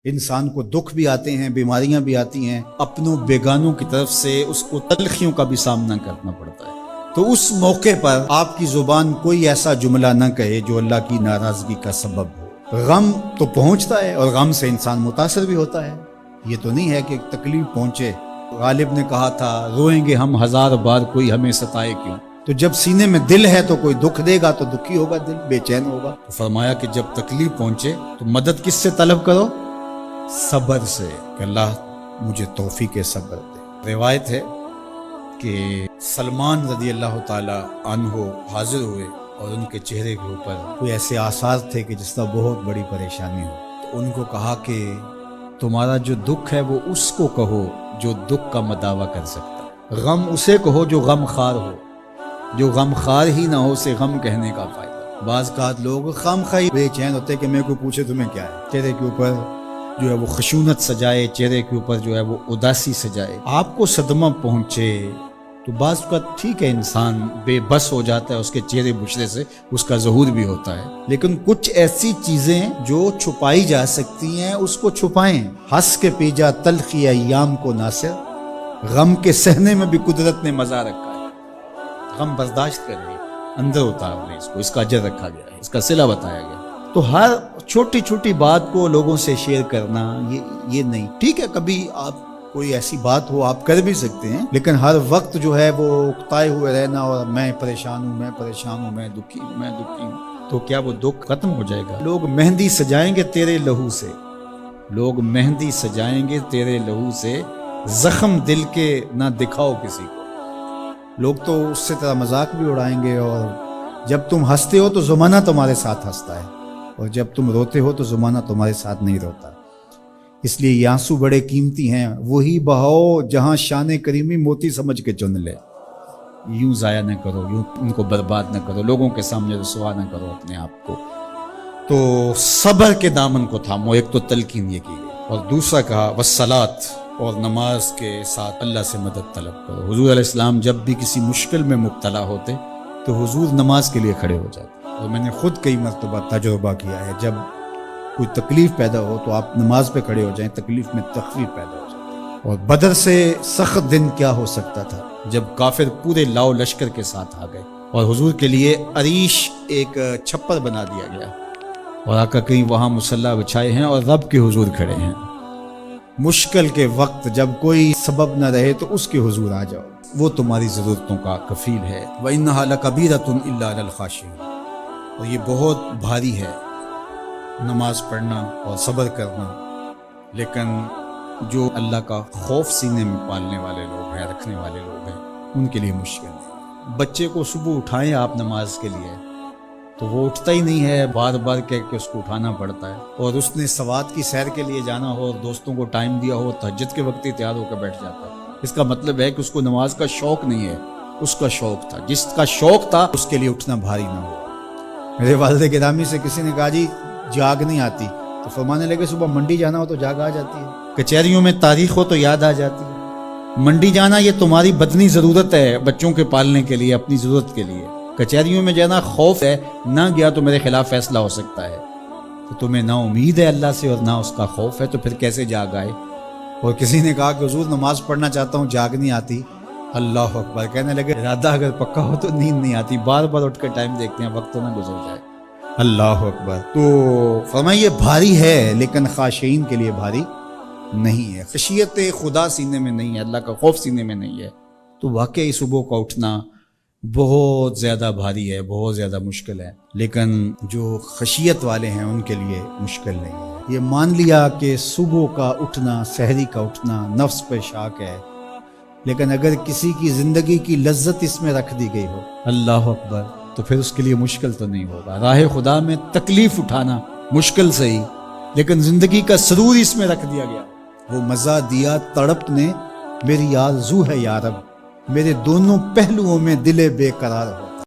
انسان کو دکھ بھی آتے ہیں، بیماریاں بھی آتی ہیں، اپنوں بیگانوں کی طرف سے اس کو تلخیوں کا بھی سامنا کرنا پڑتا ہے۔ تو اس موقع پر آپ کی زبان کوئی ایسا جملہ نہ کہے جو اللہ کی ناراضگی کا سبب ہو۔ غم تو پہنچتا ہے اور غم سے انسان متاثر بھی ہوتا ہے، یہ تو نہیں ہے کہ تکلیف پہنچے۔ غالب نے کہا تھا روئیں گے ہم ہزار بار کوئی ہمیں ستائے کیوں۔ تو جب سینے میں دل ہے تو کوئی دکھ دے گا تو دکھی ہوگا، دل بے چین ہوگا۔ تو فرمایا کہ جب تکلیف پہنچے تو مدد کس سے طلب کرو؟ صبر سے، کہ اللہ مجھے توفیق صبر دے۔ روایت ہے کہ سلمان رضی اللہ تعالی عنہ حاضر ہوئے اور ان کے چہرے کے اوپر کوئی ایسے آثار تھے کہ جس طرح بہت بڑی پریشانی ہو۔ تو ان کو کہا کہ تمہارا جو دکھ ہے وہ اس کو کہو جو دکھ کا مداوع کر سکتا ہے، غم اسے کہو جو غم خار ہو، جو غم خار ہی نہ ہو اسے غم کہنے کا فائدہ۔ بعض اوقات لوگ خام خواہ بے چین ہوتے کہ میں کوئی پوچھے تمہیں کیا ہے، چہرے کے اوپر جو ہے وہ خشونت سجائے، چہرے کے اوپر جو ہے وہ اداسی سجائے۔ آپ کو صدمہ پہنچے تو بعض اوقات ٹھیک ہے، انسان بے بس ہو جاتا ہے، اس کے چہرے بشرے سے اس کا ظہور بھی ہوتا ہے، لیکن کچھ ایسی چیزیں جو چھپائی جا سکتی ہیں اس کو چھپائیں۔ ہنس کے پی جا تلخی ایام کو ناصر، غم کے سہنے میں بھی قدرت نے مزہ رکھا ہے۔ غم برداشت کریں، اندر اتار لیں اس کو، اس کا اجر رکھا گیا ہے، اس کا صلہ بتایا گیا۔ تو ہر چھوٹی چھوٹی بات کو لوگوں سے شیئر کرنا یہ نہیں ٹھیک ہے، کبھی آپ کوئی ایسی بات ہو آپ کر بھی سکتے ہیں، لیکن ہر وقت جو ہے وہ اکتائے ہوئے رہنا اور میں پریشان ہوں، میں پریشان ہوں، میں دکھی ہوں، میں دکھی ہوں، تو کیا وہ دکھ ختم ہو جائے گا؟ لوگ مہندی سجائیں گے تیرے لہو سے، لوگ مہندی سجائیں گے تیرے لہو سے، زخم دل کے نہ دکھاؤ کسی کو۔ لوگ تو اس سے طرح مذاق بھی اڑائیں گے، اور جب تم ہنستے ہو تو زمانہ تمہارے ساتھ ہنستا ہے، اور جب تم روتے ہو تو زمانہ تمہارے ساتھ نہیں روتا۔ اس لیے یہ آنسو بڑے قیمتی ہیں، وہی بہاؤ جہاں شان کریمی موتی سمجھ کے چن لے۔ یوں ضائع نہ کرو، یوں ان کو برباد نہ کرو، لوگوں کے سامنے رسوا نہ کرو اپنے آپ کو۔ تو صبر کے دامن کو تھامو، ایک تو تلقین یہ کی گئی، اور دوسرا کہا والصلاۃ، اور نماز کے ساتھ اللہ سے مدد طلب کرو۔ حضور علیہ السلام جب بھی کسی مشکل میں مبتلا ہوتے تو حضور نماز کے لیے کھڑے ہو جاتے، اور میں نے خود کئی مرتبہ تجربہ کیا ہے، جب کوئی تکلیف پیدا ہو تو آپ نماز پہ کھڑے ہو جائیں، تکلیف میں تخفیف پیدا ہو جائے۔ اور بدر سے سخت دن کیا ہو سکتا تھا جب کافر پورے لاؤ لشکر کے ساتھ آ گئے، اور حضور کے لیے عریش ایک چھپر بنا دیا گیا، اور آقا کہیں وہاں مصلی بچھائے ہیں اور رب کے حضور کھڑے ہیں۔ مشکل کے وقت جب کوئی سبب نہ رہے تو اس کے حضور آ جاؤ، وہ تمہاری ضرورتوں کا کفیل ہے۔ وَإِنَّهَا لَكَبِيرَةٌ إِلَّا عَلَى الْخَاشِعِينَ، اور یہ بہت بھاری ہے نماز پڑھنا اور صبر کرنا، لیکن جو اللہ کا خوف سینے میں پالنے والے لوگ ہیں، رکھنے والے لوگ ہیں، ان کے لیے مشکل ہے۔ بچے کو صبح اٹھائیں آپ نماز کے لیے تو وہ اٹھتا ہی نہیں ہے، بار بار کہہ کے اس کو اٹھانا پڑتا ہے، اور اس نے سوات کی سیر کے لیے جانا ہو اور دوستوں کو ٹائم دیا ہو، تہجد کے وقت ہی تیار ہو کر بیٹھ جاتا ہے۔ اس کا مطلب ہے کہ اس کو نماز کا شوق نہیں ہے، اس کا شوق تھا، جس کا شوق تھا اس کے لیے اٹھنا بھاری نہ ہوا۔ میرے والد گرامی سے کسی نے کہا جی جاگ نہیں آتی، تو فرمانے لگے صبح منڈی جانا ہو تو جاگ آ جاتی ہے، کچہریوں میں تاریخ ہو تو یاد آ جاتی ہے۔ منڈی جانا یہ تمہاری بدنی ضرورت ہے، بچوں کے پالنے کے لیے، اپنی ضرورت کے لیے۔ کچہریوں میں جانا خوف ہے، نہ گیا تو میرے خلاف فیصلہ ہو سکتا ہے، تو تمہیں نہ امید ہے اللہ سے اور نہ اس کا خوف ہے، تو پھر کیسے جاگ آئے؟ اور کسی نے کہا کہ حضور نماز پڑھنا چاہتا ہوں، جاگ نہیں آتی۔ اللہ اکبر، کہنے لگے ارادہ اگر پکا ہو تو نیند نہیں آتی، بار بار اٹھ کر ٹائم دیکھتے ہیں وقت تو نہ گزر جائے۔ اللہ اکبر۔ تو فرمایا یہ بھاری ہے لیکن خاشعین کے لیے بھاری نہیں ہے، خشیت خدا سینے میں نہیں ہے، اللہ کا خوف سینے میں نہیں ہے، تو واقعی صبح کا اٹھنا بہت زیادہ بھاری ہے، بہت زیادہ مشکل ہے، لیکن جو خشیت والے ہیں ان کے لیے مشکل نہیں ہے۔ یہ مان لیا کہ صبح کا اٹھنا، سحری کا اٹھنا نفس پہ شاک ہے، لیکن اگر کسی کی زندگی کی لذت اس میں رکھ دی گئی ہو، اللہ اکبر، تو پھر اس کے لیے مشکل تو نہیں ہوگا۔ راہ خدا میں تکلیف اٹھانا مشکل سے ہی، لیکن زندگی کا سرور اس میں رکھ دیا گیا۔ وہ مزہ دیا تڑپ نے، میری آرزو ہے یا رب، میرے دونوں پہلوؤں میں دل بے قرار ہو۔